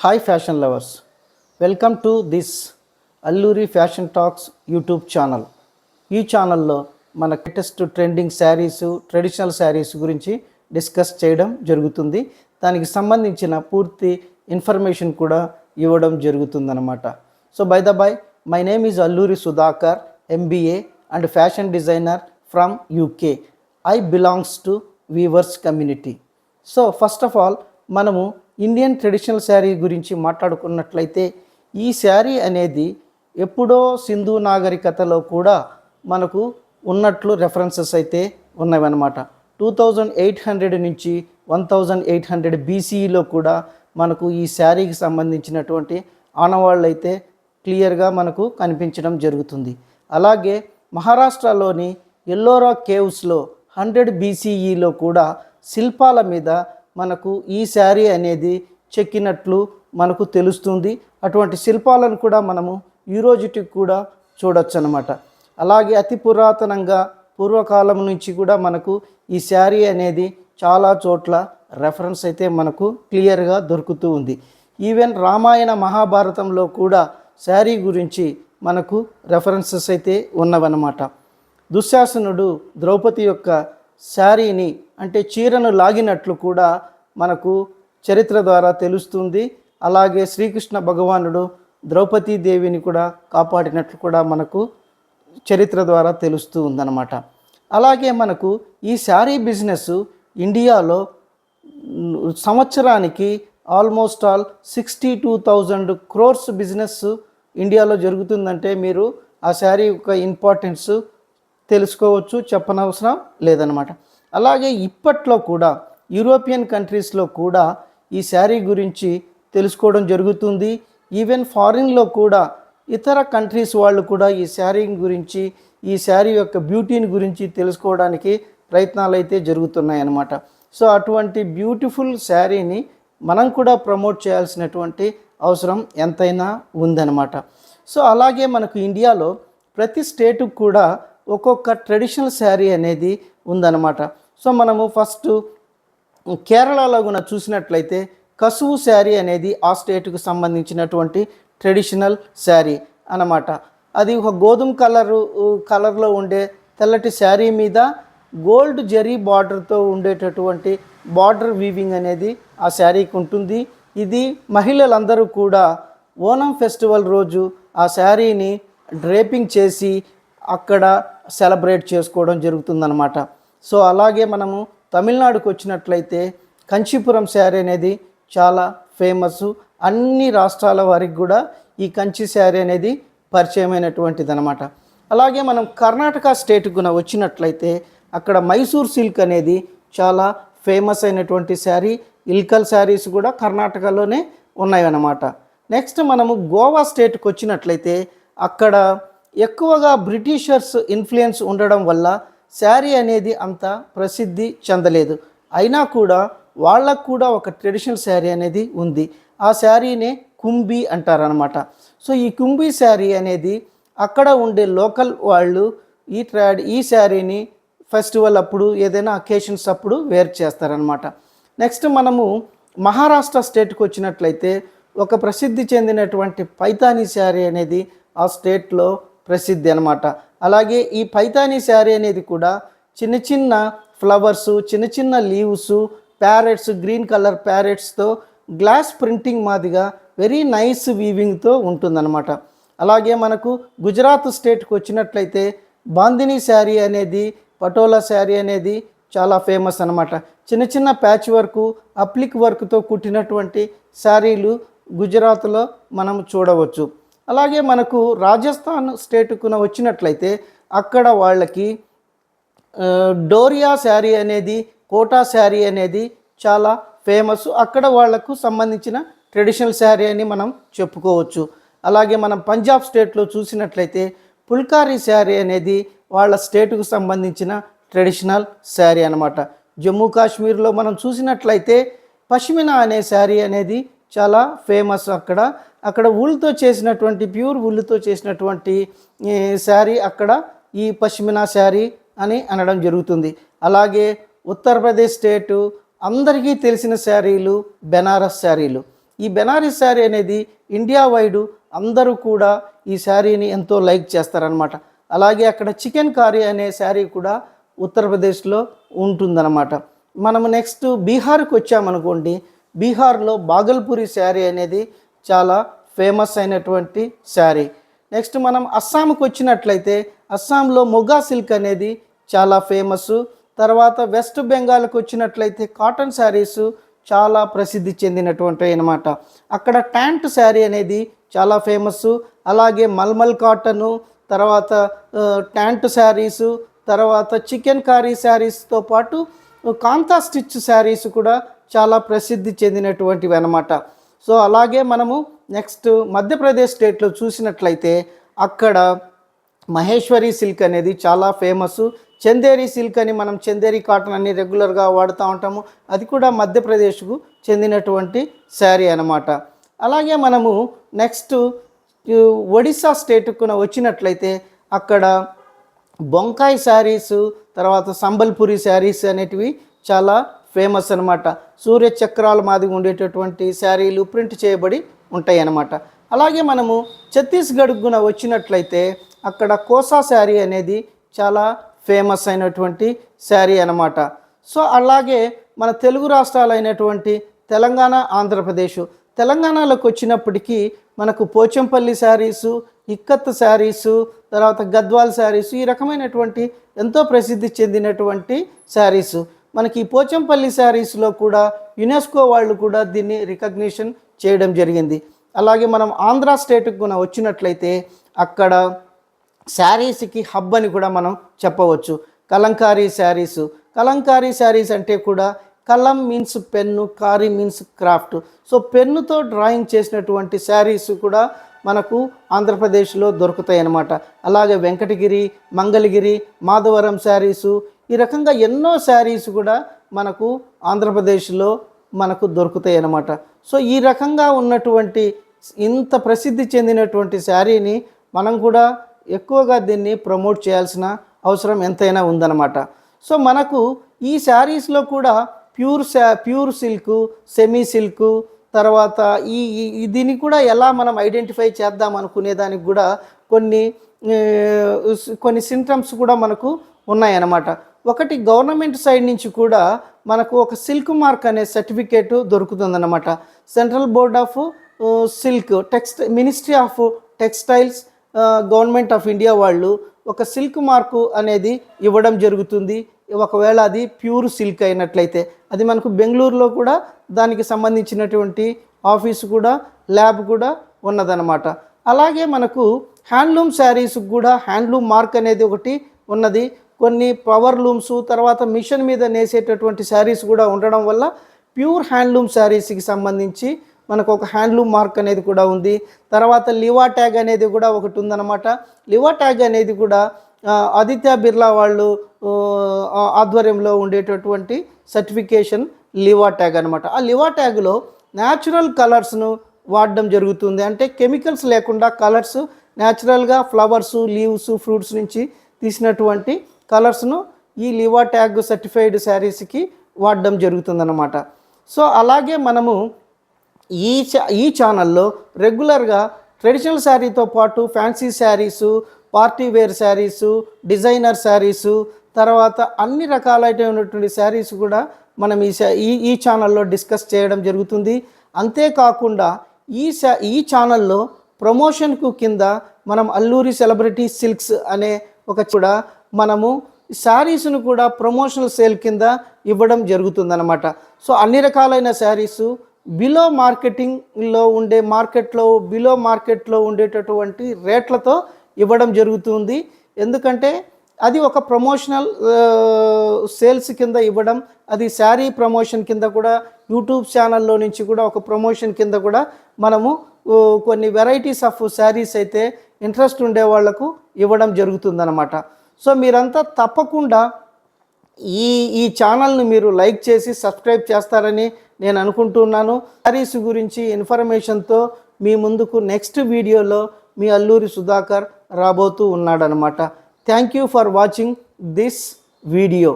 Hi fashion lovers, welcome to this Alluri fashion talks YouTube channel. ఈ ఛానల్లో మన latest trending saris, traditional saris గురించి discuss చేయడం జరుగుతుంది. దానికి సంబంధించిన పూర్తి ఇన్ఫర్మేషన్ కూడా ఇవ్వడం జరుగుతుందన్నమాట. So by the by, my name is Alluri Sudhakar, MBA and fashion designer from UK. I belongs to weavers community. So first of all మనము ఇండియన్ ట్రెడిషనల్ శారీ గురించి మాట్లాడుకున్నట్లయితే, ఈ శారీ అనేది ఎప్పుడో సింధు నాగరికతలో కూడా మనకు ఉన్నట్లు రెఫరెన్సెస్ అయితే ఉన్నవన్నమాట. 2800 నుంచి 1800 BCEలో కూడా మనకు ఈ శారీకి సంబంధించినటువంటి ఆనవాళ్ళు అయితే క్లియర్గా మనకు కనిపించడం జరుగుతుంది. అలాగే మహారాష్ట్రలోని ఎల్లోరా కేవ్స్లో 100 BCEలో కూడా శిల్పాల మీద మనకు ఈ శారీ అనేది చెక్కినట్లు మనకు తెలుస్తుంది. అటువంటి శిల్పాలను కూడా మనము ఈ రోజుకి కూడా చూడొచ్చు అన్నమాట. అలాగే అతి పురాతనంగా పూర్వకాలం నుంచి కూడా మనకు ఈ శారీ అనేది చాలా చోట్ల రెఫరెన్స్ అయితే మనకు క్లియర్గా దొరుకుతూ ఉంది. ఈవెన్ రామాయణ మహాభారతంలో కూడా శారీ గురించి మనకు రెఫరెన్సెస్ అయితే ఉన్నవన్నమాట. దుశ్శాసనుడు ద్రౌపది యొక్క శారీని అంటే చీరను లాగినట్లు కూడా మనకు చరిత్ర ద్వారా తెలుస్తుంది. అలాగే శ్రీకృష్ణ భగవానుడు ద్రౌపదీదేవిని కూడా కాపాడినట్లు కూడా మనకు చరిత్ర ద్వారా తెలుస్తూ ఉందన్నమాట. అలాగే మనకు ఈ శారీ బిజినెస్ ఇండియాలో సంవత్సరానికి ఆల్మోస్ట్ 62,000 crores బిజినెస్ ఇండియాలో జరుగుతుందంటే మీరు ఆ శారీ యొక్క ఇంపార్టెన్స్ తెలుసుకోవచ్చు, చెప్పనవసరం లేదనమాట. అలాగే ఇప్పట్లో కూడా యూరోపియన్ కంట్రీస్లో కూడా ఈ శారీ గురించి తెలుసుకోవడం జరుగుతుంది. ఈవెన్ ఫారిన్లో కూడా ఇతర కంట్రీస్ వాళ్ళు కూడా ఈ శారీ గురించి, ఈ శారీ యొక్క బ్యూటీని గురించి తెలుసుకోవడానికి ప్రయత్నాలు అయితే జరుగుతున్నాయి అన్నమాట. సో అటువంటి బ్యూటిఫుల్ శారీని మనం కూడా ప్రమోట్ చేయాల్సినటువంటి అవసరం ఎంతైనా ఉందన్నమాట. సో అలాగే మనకు ఇండియాలో ప్రతి స్టేటుకు కూడా ఒక్కొక్క ట్రెడిషనల్ శారీ అనేది ఉందన్నమాట. సో మనము ఫస్ట్ కేరళలో కూడా చూసినట్లయితే కసువు శారీ అనేది ఆ స్టేట్కు సంబంధించినటువంటి ట్రెడిషనల్ శారీ అన్నమాట. అది ఒక గోధుమ కలర్లో ఉండే తెల్లటి శారీ మీద గోల్డ్ జరీ బార్డర్తో ఉండేటటువంటి బార్డర్ వీవింగ్ అనేది ఆ శారీకి ఉంటుంది. ఇది మహిళలందరూ కూడా ఓనం ఫెస్టివల్ రోజు ఆ శారీని డ్రేపింగ్ చేసి అక్కడ సెలబ్రేట్ చేసుకోవడం జరుగుతుందన్నమాట. సో అలాగే మనము తమిళనాడుకు వచ్చినట్లయితే కంచీపురం శారీ అనేది చాలా ఫేమస్. అన్ని రాష్ట్రాల వారికి కూడా ఈ కంచి శారీ అనేది పరిచయమైనటువంటిది అనమాట. అలాగే మనం కర్ణాటక స్టేట్కు వచ్చినట్లయితే అక్కడ మైసూర్ సిల్క్ అనేది చాలా ఫేమస్ అయినటువంటి శారీ. ఇల్కల్ శారీస్ కూడా కర్ణాటకలోనే ఉన్నాయన్నమాట. నెక్స్ట్ మనము గోవా స్టేట్కి వచ్చినట్లయితే అక్కడ ఎక్కువగా బ్రిటిషర్స్ ఇన్ఫ్లుయెన్స్ ఉండడం వల్ల శారీ అనేది అంత ప్రసిద్ధి చెందలేదు. అయినా కూడా వాళ్ళకు కూడా ఒక ట్రెడిషనల్ శారీ అనేది ఉంది. ఆ శారీనే కుంబి అంటారనమాట. సో ఈ కుంబి శారీ అనేది అక్కడ ఉండే లోకల్ వాళ్ళు ఈ శారీని ఫెస్టివల్ అప్పుడు, ఏదైనా అకేషన్స్ అప్పుడు వేర్ చేస్తారనమాట. నెక్స్ట్ మనము మహారాష్ట్ర స్టేట్కి వచ్చినట్లయితే ఒక ప్రసిద్ధి చెందినటువంటి పైతానీ శారీ అనేది ఆ స్టేట్లో ప్రసిద్ధి అనమాట. అలాగే ఈ పైతానీ శారీ అనేది కూడా చిన్న చిన్న ఫ్లవర్సు, చిన్న చిన్న లీవ్స్, ప్యారెట్స్, గ్రీన్ కలర్ ప్యారెట్స్తో గ్లాస్ ప్రింటింగ్ మాదిగా వెరీ నైస్ వీవింగ్తో ఉంటుందన్నమాట. అలాగే మనకు గుజరాత్ స్టేట్కి వచ్చినట్లయితే బాందినీ శారీ అనేది, పటోలా శారీ అనేది చాలా ఫేమస్ అనమాట. చిన్న చిన్న ప్యాచ్ వర్క్, అప్లిక్ వర్క్తో కుట్టినటువంటి శారీలు గుజరాత్లో మనం చూడవచ్చు. అలాగే మనకు రాజస్థాన్ స్టేట్కు వచ్చినట్లయితే అక్కడ వాళ్ళకి డోరియా శారీ అనేది, కోటా శారీ అనేది చాలా ఫేమస్. అక్కడ వాళ్లకు సంబంధించిన ట్రెడిషనల్ శారీ అని మనం చెప్పుకోవచ్చు. అలాగే మనం పంజాబ్ స్టేట్లో చూసినట్లయితే పుల్కారీ శారీ అనేది వాళ్ళ స్టేట్కు సంబంధించిన ట్రెడిషనల్ శారీ అనమాట. జమ్మూ కాశ్మీర్లో మనం చూసినట్లయితే పష్మినా అనే శారీ అనేది చాలా ఫేమస్. అక్కడ ఊళ్ళతో చేసినటువంటి, ప్యూర్ ఊళ్ళతో చేసినటువంటి శారీ అక్కడ ఈ పష్మినా శారీ అని అనడం జరుగుతుంది. అలాగే ఉత్తరప్రదేశ్ స్టేటు అందరికీ తెలిసిన శారీలు బెనారస్ శారీలు. ఈ బెనారస్ శారీ అనేది ఇండియా వైడ్ అందరూ కూడా ఈ శారీని ఎంతో లైక్ చేస్తారనమాట. అలాగే అక్కడ చికెన్ కర్రీ అనే శారీ కూడా ఉత్తరప్రదేశ్లో ఉంటుందన్నమాట. మనము నెక్స్ట్ బీహార్కి వచ్చామనుకోండి, బీహార్లో బాగల్పూరి శారీ అనేది చాలా ఫేమస్ అయినటువంటి శారీ. నెక్స్ట్ మనం అస్సాంకి వచ్చినట్లయితే అస్సాంలో మొగా సిల్క్ అనేది చాలా ఫేమస్. తర్వాత వెస్ట్ బెంగాల్కి వచ్చినట్లయితే కాటన్ శారీస్ చాలా ప్రసిద్ధి చెందినటువంటివి అన్నమాట. అక్కడ ట్యాంట్ శారీ అనేది చాలా ఫేమస్. అలాగే మల్మల్ కాటను, తర్వాత ట్యాంట్ శారీసు, తర్వాత చికెన్ కర్రీ శారీస్తో పాటు కాంతా స్టిచ్ శారీస్ కూడా చాలా ప్రసిద్ధి చెందినటువంటివి అన్నమాట. సో అలాగే మనము నెక్స్ట్ మధ్యప్రదేశ్ స్టేట్లో చూసినట్లయితే అక్కడ మహేశ్వరి సిల్క్ అనేది చాలా ఫేమస్. చందేరి సిల్క్ అని మనం చందేరి కాటన్ అని రెగ్యులర్గా వాడుతూ ఉంటాము, అది కూడా మధ్యప్రదేశ్కు చెందినటువంటి శారీ అన్నమాట. అలాగే మనము నెక్స్ట్ ఒడిస్సా స్టేట్కు వచ్చినట్లయితే అక్కడ బొంకాయ్ శారీసు, తర్వాత సంబల్పురి శారీస్ అనేటివి చాలా ఫేమస్ అనమాట. సూర్య చక్రాల మాదిరి ఉండేటటువంటి శారీలు ప్రింట్ చేయబడి ఉంటాయి అన్నమాట. అలాగే మనము ఛత్తీస్గఢ్గున వచ్చినట్లయితే అక్కడ కోసా శారీ అనేది చాలా ఫేమస్ అయినటువంటి శారీ అన్నమాట. సో అలాగే మన తెలుగు రాష్ట్రాలైనటువంటి తెలంగాణ, ఆంధ్రప్రదేశ్, తెలంగాణలోకి వచ్చినప్పటికీ మనకు పోచంపల్లి శారీసు, ఇక్కత్ శారీసు, తర్వాత గద్వాల్ శారీసు, ఈ రకమైనటువంటి ఎంతో ప్రసిద్ధి చెందినటువంటి శారీసు. మనకి పోచంపల్లి శారీస్లో కూడా యునెస్కో వాళ్ళు కూడా దీన్ని రికగ్నిషన్ చేయడం జరిగింది. అలాగే మనం ఆంధ్ర స్టేట్కి వచ్చినట్లయితే అక్కడ శారీస్కి హబ్ అని కూడా మనం చెప్పవచ్చు. కలంకారీ శారీసు. కలంకారీ శారీస్ అంటే కూడా kalam means pen, kari means craft. So పెన్నుతో డ్రాయింగ్ చేసినటువంటి శారీస్ కూడా మనకు ఆంధ్రప్రదేశ్లో దొరుకుతాయి అన్నమాట. అలాగే వెంకటగిరి, మంగళగిరి, మాధవరం శారీసు, ఈ రకంగా ఎన్నో శారీస్ కూడా మనకు ఆంధ్రప్రదేశ్లో మనకు దొరుకుతాయి అన్నమాట. సో ఈ రకంగా ఉన్నటువంటి ఇంత ప్రసిద్ధి చెందినటువంటి శారీని మనం కూడా ఎక్కువగా దీన్ని ప్రమోట్ చేయాల్సిన అవసరం ఎంతైనా ఉందన్నమాట. సో మనకు ఈ శారీస్లో కూడా ప్యూర్ సిల్క్, సెమీ సిల్క్, తర్వాత దీన్ని కూడా ఎలా మనం ఐడెంటిఫై చేద్దాం అనుకునే దానికి కూడా కొన్ని సింటమ్స్ కూడా మనకు ఉన్నాయన్నమాట. ఒకటి, గవర్నమెంట్ సైడ్ నుంచి కూడా మనకు ఒక సిల్క్ మార్క్ అనే సర్టిఫికేట్ దొరుకుతుందన్నమాట. Central board of silk, ministry of textiles, government of India వాళ్ళు ఒక సిల్క్ మార్కు అనేది ఇవ్వడం జరుగుతుంది. ఒకవేళ అది ప్యూర్ సిల్క్ అయినట్లయితే అది మనకు బెంగళూరులో కూడా దానికి సంబంధించినటువంటి ఆఫీసు కూడా, ల్యాబ్ కూడా ఉన్నదన్నమాట. అలాగే మనకు హ్యాండ్లూమ్ శారీస్కి కూడా హ్యాండ్లూమ్ మార్క్ అనేది ఒకటి ఉన్నది. కొన్ని పవర్ లూమ్స్, తర్వాత మిషన్ మీద నేసేటటువంటి శారీస్ కూడా ఉండడం వల్ల ప్యూర్ హ్యాండ్లూమ్ శారీస్కి సంబంధించి మనకు ఒక హ్యాండ్లూమ్ మార్క్ అనేది కూడా ఉంది. తర్వాత లివా ట్యాగ్ అనేది కూడా ఒకటి ఉందన్నమాట. లివా ట్యాగ్ అనేది కూడా ఆదిత్య బిర్లా వాళ్ళు ఆధ్వర్యంలో ఉండేటటువంటి సర్టిఫికేషన్ లివా ట్యాగ్ అనమాట. ఆ లివా ట్యాగ్లో న్యాచురల్ కలర్స్ను వాడడం జరుగుతుంది. అంటే కెమికల్స్ లేకుండా కలర్స్ న్యాచురల్గా ఫ్లవర్స్, లీవ్స్, ఫ్రూట్స్ నుంచి తీసినటువంటి కలర్స్ను ఈ లివా ట్యాగ్ సర్టిఫైడ్ శారీస్కి వాడడం జరుగుతుందన్నమాట. సో అలాగే మనము ఈ ఛానల్లో రెగ్యులర్గా ట్రెడిషనల్ శారీతో పాటు fancy saris, party wear saris, designer saris, తర్వాత అన్ని రకాలైనటువంటి శారీస్ కూడా మనం ఈ ఛానల్లో డిస్కస్ చేయడం జరుగుతుంది. అంతేకాకుండా ఈ ఛానల్లో ప్రమోషన్కు కింద మనం అల్లూరి సెలబ్రిటీ సిల్క్స్ అనే కూడా మనము శారీస్ను కూడా ప్రమోషనల్ సేల్ కింద ఇవ్వడం జరుగుతుందన్నమాట. సో అన్ని రకాలైన శారీసు బిలో మార్కెటింగ్లో బిలో మార్కెట్లో ఉండేటటువంటి రేట్లతో ఇవ్వడం జరుగుతుంది. ఎందుకంటే అది ఒక ప్రమోషనల్ సేల్స్ కింద ఇవ్వడం, అది శారీ ప్రమోషన్ కింద కూడా యూట్యూబ్ ఛానల్లో నుంచి కూడా ఒక ప్రమోషన్ కింద కూడా మనము కొన్ని వెరైటీస్ ఆఫ్ శారీస్ అయితే ఇంట్రెస్ట్ ఉండే వాళ్లకు ఇవ్వడం జరుగుతుందన్నమాట. సో మీరంతా తప్పకుండా ఈ ఛానల్ని మీరు లైక్ చేసి సబ్స్క్రైబ్ చేస్తారని నేను అనుకుంటున్నాను. శారీస్ గురించి ఇన్ఫర్మేషన్తో మీ ముందుకు నెక్స్ట్ వీడియోలో మీ అల్లూరి సుధాకర్ రాబోతూ ఉన్నాడనమాట. Thank you for watching this video.